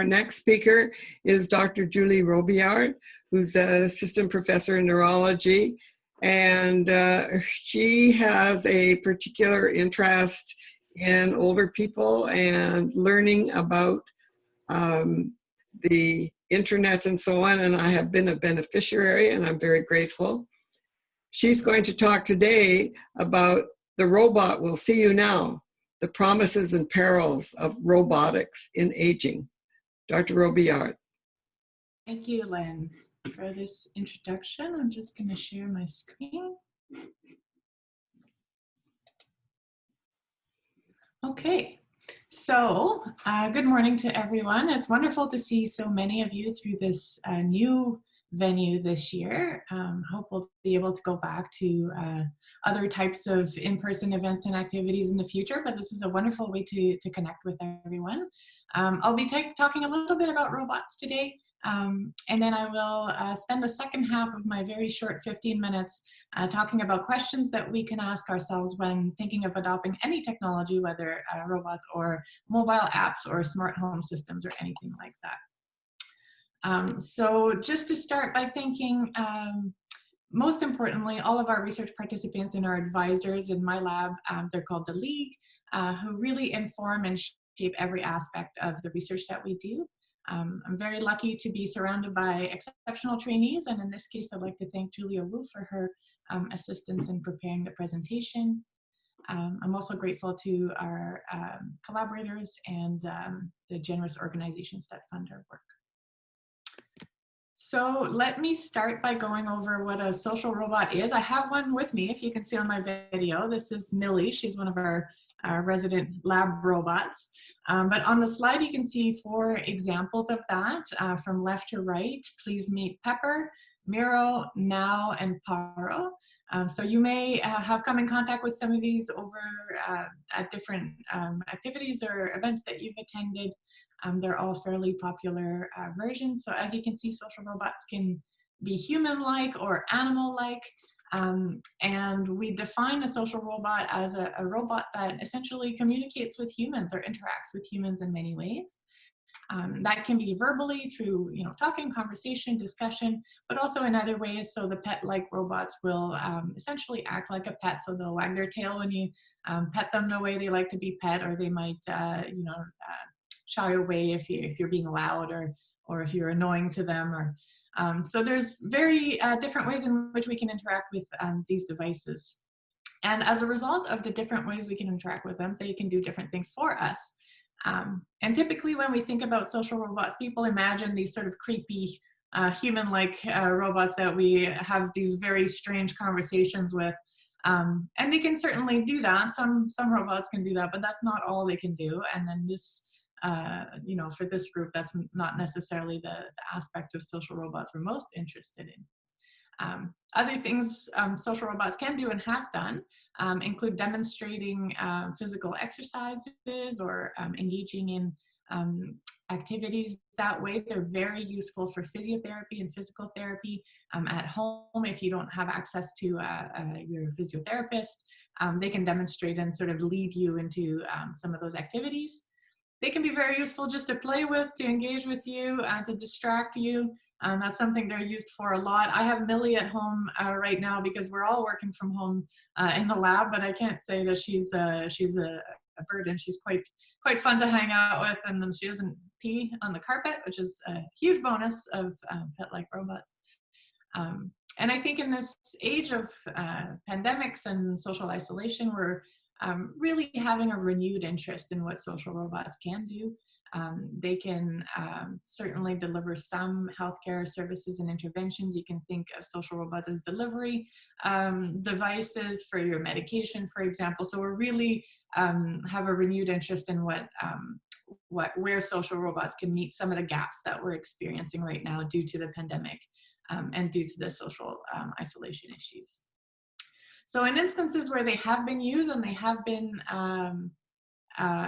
Our next speaker is Dr. Julie Robillard, who's an assistant professor in neurology, and she has a particular interest in older people and learning about the internet and so on, and I have been a beneficiary, and I'm very grateful. She's going to talk today about the robot will see you now, the promises and perils of robotics in aging. Dr. Robillard. Thank you, Lynn, for this introduction. I'm just going to share my screen. Okay, so good morning to everyone. It's wonderful to see so many of you through this new venue this year. Hope we'll be able to go back to other types of in-person events and activities in the future, but this is a wonderful way to connect with everyone. I'll be talking a little bit about robots today, and then I will spend the second half of my very short 15 minutes talking about questions that we can ask ourselves when thinking of adopting any technology, whether robots or mobile apps or smart home systems or anything like that. So just to start by thinking, most importantly, all of our research participants and our advisors in my lab, they're called the League, who really inform and shape every aspect of the research that we do. I'm very lucky to be surrounded by exceptional trainees, and in this case, I'd like to thank Julia Wu for her assistance in preparing the presentation. I'm also grateful to our collaborators and the generous organizations that fund our work. So let me start by going over what a social robot is. I have one with me, if you can see on my video. This is Millie. She's one of our resident lab robots. But on the slide, you can see 4 examples of that from left to right. Please meet Pepper, Miro, Now, and Paro. So you may have come in contact with some of these over at different activities or events that you've attended. They're all fairly popular versions. So as you can see, social robots can be human-like or animal-like. And we define a social robot as a robot that essentially communicates with humans or interacts with humans in many ways. That can be verbally through talking, conversation, discussion, but also in other ways. So the pet-like robots will essentially act like a pet. So they'll wag their tail when you pet them the way they like to be pet, or they might shy away if you're being loud or if you're annoying to them. Or so there's very different ways in which we can interact with these devices. And as a result of the different ways we can interact with them, they can do different things for us. And typically when we think about social robots, people imagine these sort of creepy human-like robots that we have these very strange conversations with. And they can certainly do that. Some robots can do that, but that's not all they can do. And then this for this group, that's not necessarily the aspect of social robots we're most interested in. Other things social robots can do and have done include demonstrating physical exercises or engaging in activities that way. They're very useful for physiotherapy and physical therapy at home. If you don't have access to your physiotherapist, they can demonstrate and sort of lead you into some of those activities. They can be very useful just to play with, to engage with you, to distract you. That's something they're used for a lot. I have Millie at home right now because we're all working from home in the lab, but I can't say that she's a burden. She's quite fun to hang out with, and then she doesn't pee on the carpet, which is a huge bonus of pet-like robots. And I think in this age of pandemics and social isolation, we're really having a renewed interest in what social robots can do. They can certainly deliver some healthcare services and interventions. You can think of social robots as delivery devices for your medication, for example. So we're really have a renewed interest in where social robots can meet some of the gaps that we're experiencing right now due to the pandemic and due to the social isolation issues. So in instances where they have been used and they have been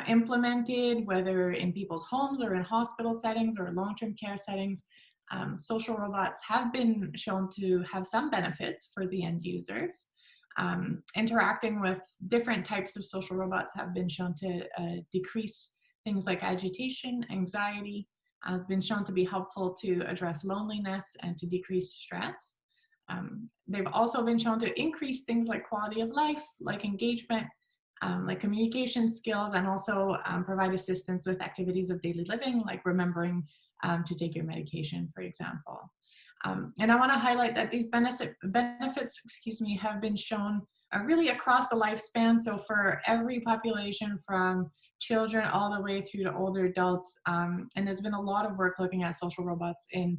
implemented, whether in people's homes or in hospital settings or long-term care settings, social robots have been shown to have some benefits for the end users. Interacting with different types of social robots have been shown to decrease things like agitation, anxiety, has been shown to be helpful to address loneliness and to decrease stress. They've also been shown to increase things like quality of life, like engagement, like communication skills, and also provide assistance with activities of daily living, like remembering to take your medication, for example. And I want to highlight that these benefits, have been shown really across the lifespan. So for every population, from children all the way through to older adults. And there's been a lot of work looking at social robots in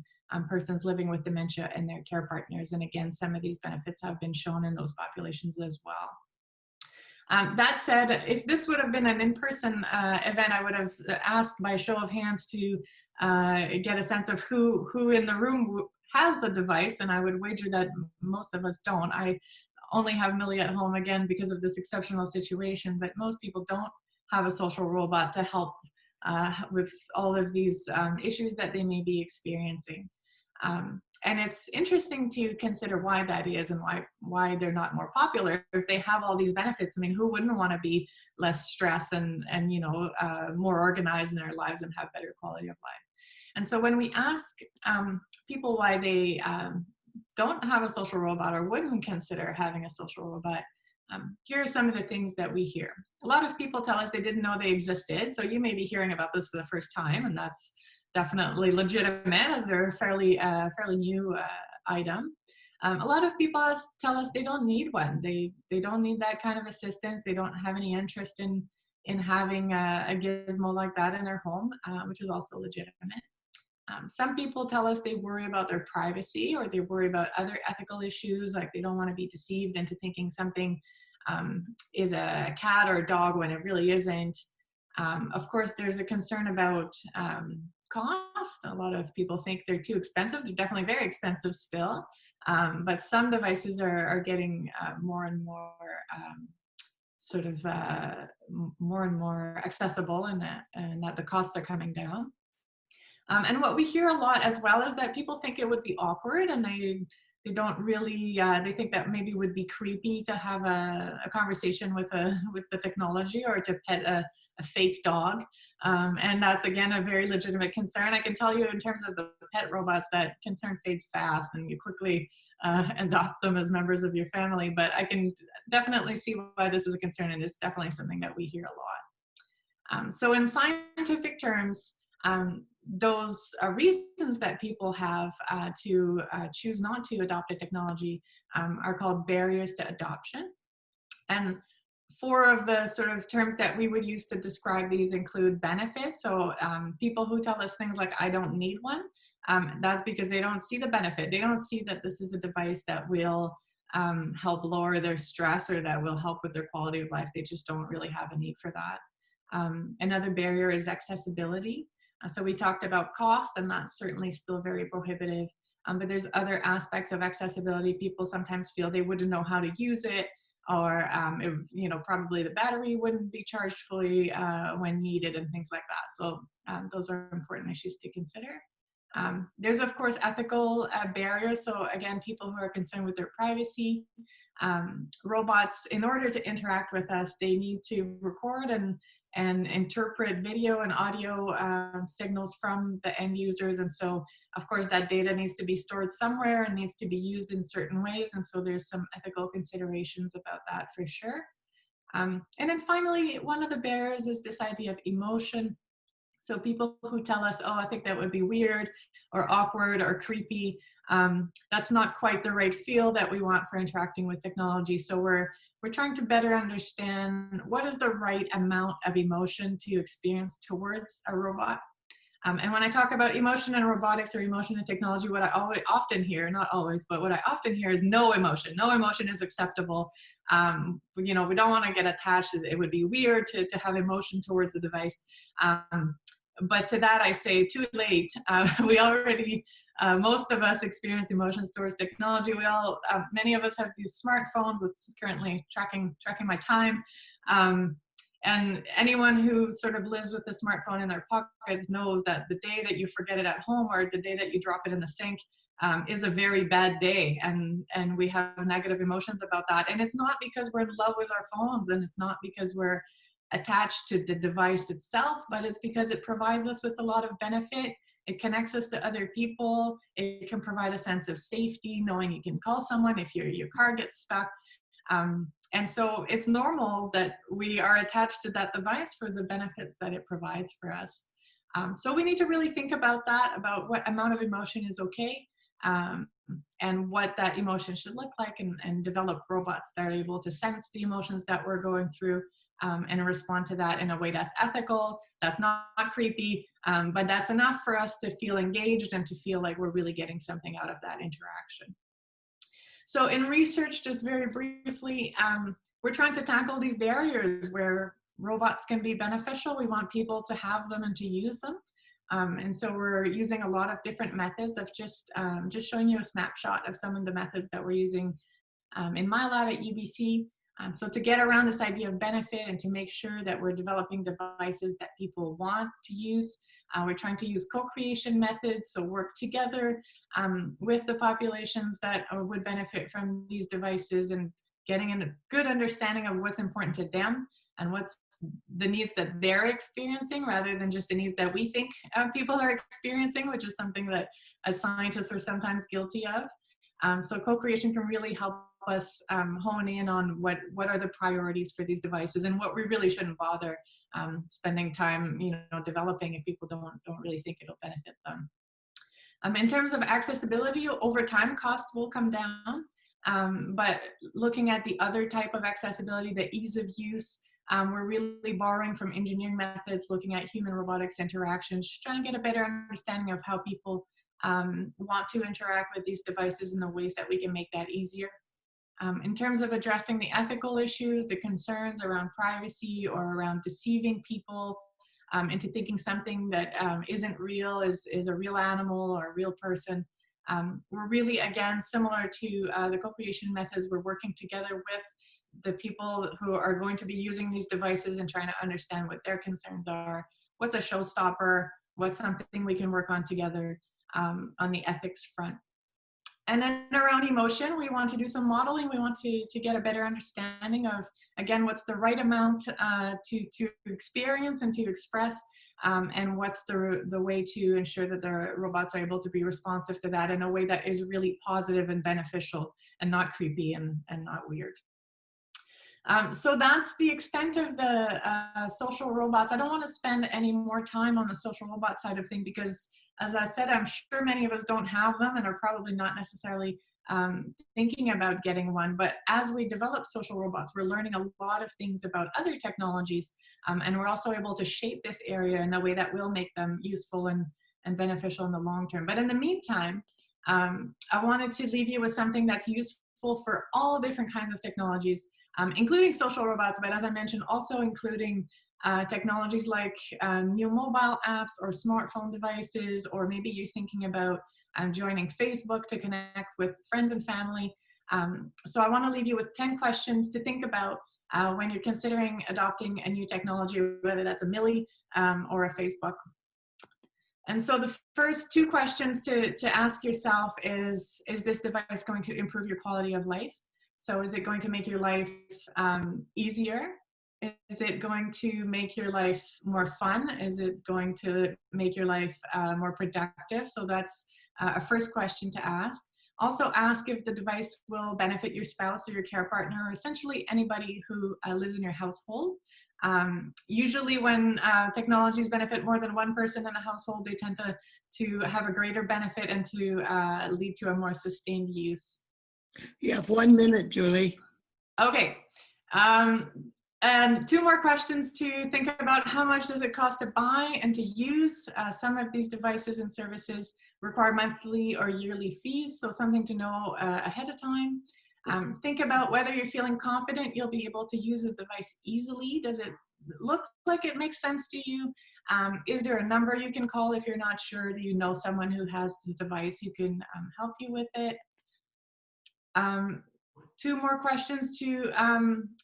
persons living with dementia and their care partners. And again, some of these benefits have been shown in those populations as well. That said, if this would have been an in-person event, I would have asked by show of hands to get a sense of who in the room has a device, and I would wager that most of us don't. I only have Millie at home, again, because of this exceptional situation, but most people don't have a social robot to help with all of these issues that they may be experiencing. And it's interesting to consider why that is and why they're not more popular. If they have all these benefits, I mean, who wouldn't want to be less stressed and more organized in their lives and have better quality of life? And so when we ask people why they don't have a social robot or wouldn't consider having a social robot, here are some of the things that we hear. A lot of people tell us they didn't know they existed. So you may be hearing about this for the first time, and that's definitely legitimate, as they're a fairly new item. A lot of people tell us they don't need one. They don't need that kind of assistance. They don't have any interest in having a gizmo like that in their home, which is also legitimate. Some people tell us they worry about their privacy, or they worry about other ethical issues, like they don't want to be deceived into thinking something is a cat or a dog when it really isn't. Of course, there's a concern about cost. A lot of people think they're too expensive. They're definitely very expensive still, but some devices are getting more and more more and more accessible, and that the costs are coming down. And what we hear a lot as well is that people think it would be awkward, and they don't really, they think that maybe would be creepy to have a conversation with the technology, or to pet a fake dog. And that's, again, a very legitimate concern. I can tell you, in terms of the pet robots, that concern fades fast and you quickly adopt them as members of your family. But I can definitely see why this is a concern, and it's definitely something that we hear a lot. So in scientific terms, those reasons that people have to choose not to adopt a technology are called barriers to adoption. And 4 of the sort of terms that we would use to describe these include benefits. So people who tell us things like, I don't need one, that's because they don't see the benefit. They don't see that this is a device that will help lower their stress, or that will help with their quality of life. They just don't really have a need for that. Another barrier is accessibility. So we talked about cost, and that's certainly still very prohibitive. But there's other aspects of accessibility. People sometimes feel they wouldn't know how to use it, or probably the battery wouldn't be charged fully when needed, and things like that. So those are important issues to consider. There's, of course, ethical barriers. So again, people who are concerned with their privacy. Robots, in order to interact with us, they need to record and interpret video and audio signals from the end users. And so, of course, that data needs to be stored somewhere and needs to be used in certain ways. And so there's some ethical considerations about that for sure. And then finally, one of the barriers is this idea of emotion. So people who tell us, oh, I think that would be weird or awkward or creepy, that's not quite the right feel that we want for interacting with technology. So we're trying to better understand what is the right amount of emotion to experience towards a robot. And when I talk about emotion in robotics or emotion in technology, what I often hear, not always, but what I often hear is no emotion. No emotion is acceptable. We don't want to get attached. It would be weird to have emotion towards the device. But to that I say, too late. We already, most of us experience emotions towards technology. Many of us have these smartphones. It's currently tracking my time. And anyone who sort of lives with a smartphone in their pockets knows that the day that you forget it at home, or the day that you drop it in the sink, is a very bad day. And we have negative emotions about that. And it's not because we're in love with our phones, and it's not because we're attached to the device itself, but it's because it provides us with a lot of benefit. It connects us to other people. It can provide a sense of safety, knowing you can call someone if your car gets stuck. And so it's normal that we are attached to that device for the benefits that it provides for us. So we need to really think about that, about what amount of emotion is okay, and what that emotion should look like, and develop robots that are able to sense the emotions that we're going through, and respond to that in a way that's ethical, that's not creepy, but that's enough for us to feel engaged and to feel like we're really getting something out of that interaction. So in research, just very briefly, we're trying to tackle these barriers where robots can be beneficial. We want people to have them and to use them. And so we're using a lot of different methods of just showing you a snapshot of some of the methods that we're using in my lab at UBC. So to get around this idea of benefit and to make sure that we're developing devices that people want to use, we're trying to use co-creation methods, so work together with the populations that would benefit from these devices, and getting a good understanding of what's important to them and what's the needs that they're experiencing, rather than just the needs that we think people are experiencing, which is something that as scientists we're sometimes guilty of. So co-creation can really help us hone in on what are the priorities for these devices, and what we really shouldn't bother spending time, developing if people don't really think it'll benefit them. In terms of accessibility, over time cost will come down, but looking at the other type of accessibility, the ease of use, we're really borrowing from engineering methods, looking at human robotics interactions, just trying to get a better understanding of how people want to interact with these devices and the ways that we can make that easier. In terms of addressing the ethical issues, the concerns around privacy or around deceiving people into thinking something that isn't real is a real animal or a real person, we're really, again, similar to the co-creation methods, we're working together with the people who are going to be using these devices and trying to understand what their concerns are, what's a showstopper, what's something we can work on together on the ethics front. And then around emotion, we want to do some modeling. We want to get a better understanding of, again, what's the right amount to experience and to express, and what's the way to ensure that the robots are able to be responsive to that in a way that is really positive and beneficial and not creepy and not weird. So that's the extent of the social robots. I don't want to spend any more time on the social robot side of things because, as I said, I'm sure many of us don't have them and are probably not necessarily thinking about getting one. But as we develop social robots, we're learning a lot of things about other technologies, and we're also able to shape this area in a way that will make them useful and beneficial in the long term. But in the meantime, I wanted to leave you with something that's useful for all different kinds of technologies, including social robots, but as I mentioned, also including technologies like new mobile apps or smartphone devices, or maybe you're thinking about joining Facebook to connect with friends and family. So I want to leave you with 10 questions to think about when you're considering adopting a new technology, whether that's a Millie or a Facebook. And so the first 2 questions to ask yourself is this device going to improve your quality of life? So is it going to make your life easier? Is it going to make your life more fun? Is it going to make your life more productive? So that's a first question to ask. Also ask if the device will benefit your spouse or your care partner, or essentially anybody who lives in your household. Usually when technologies benefit more than one person in the household, they tend to have a greater benefit and to lead to a more sustained use. You have 1 minute, Julie. Okay. And 2 more questions to think about. How much does it cost to buy and to use? Some of these devices and services require monthly or yearly fees, so something to know ahead of time. Think about whether you're feeling confident you'll be able to use the device easily. Does it look like it makes sense to you? Is there a number you can call if you're not sure? Do you know someone who has this device who can help you with it? 2 more questions to,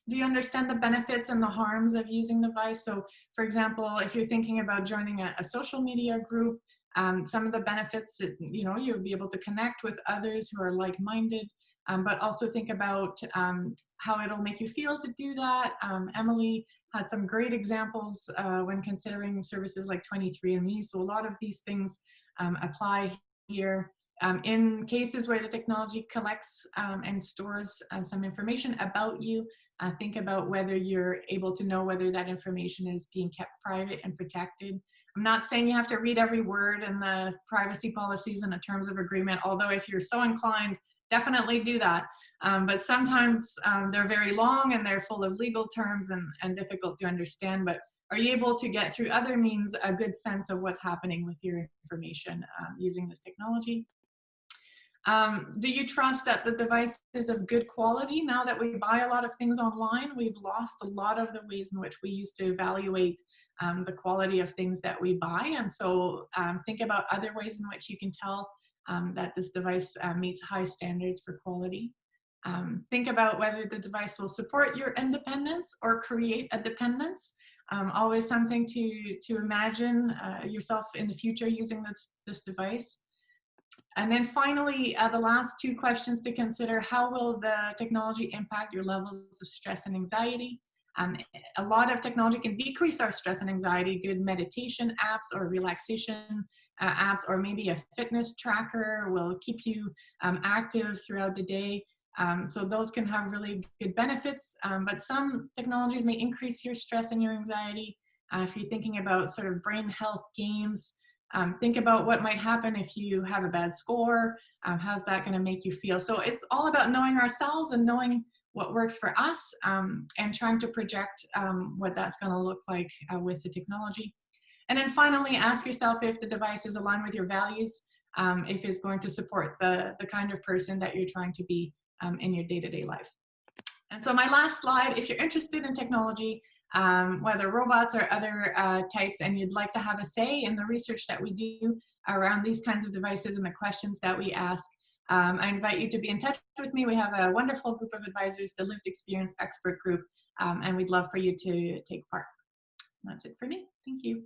do you understand the benefits and the harms of using the device? So for example, if you're thinking about joining a social media group, some of the benefits that, you'll be able to connect with others who are like-minded, but also think about how it'll make you feel to do that. Emily had some great examples when considering services like 23andMe. So a lot of these things apply here. In cases where the technology collects and stores some information about you, think about whether you're able to know whether that information is being kept private and protected. I'm not saying you have to read every word in the privacy policies and the terms of agreement, although if you're so inclined, definitely do that. But sometimes they're very long and they're full of legal terms and difficult to understand. But are you able to get through other means a good sense of what's happening with your information using this technology? Do you trust that the device is of good quality? Now that we buy a lot of things online, we've lost a lot of the ways in which we used to evaluate the quality of things that we buy. And so think about other ways in which you can tell that this device meets high standards for quality. Think about whether the device will support your independence or create a dependence. Always something to imagine yourself in the future using this device. And then finally, the last two questions to consider: how will the technology impact your levels of stress and anxiety? A lot of technology can decrease our stress and anxiety. Good meditation apps or relaxation apps, or maybe a fitness tracker will keep you active throughout the day. So those can have really good benefits, but some technologies may increase your stress and your anxiety. If you're thinking about sort of brain health games, think about what might happen if you have a bad score. How's that going to make you feel? So it's all about knowing ourselves and knowing what works for us, and trying to project what that's going to look like with the technology. And then finally, ask yourself if the device is aligned with your values, if it's going to support the kind of person that you're trying to be in your day-to-day life. And so my last slide, if you're interested in technology, whether robots or other types, and you'd like to have a say in the research that we do around these kinds of devices and the questions that we ask, I invite you to be in touch with me. We have a wonderful group of advisors, the Lived Experience Expert Group, and we'd love for you to take part. That's it for me. Thank you.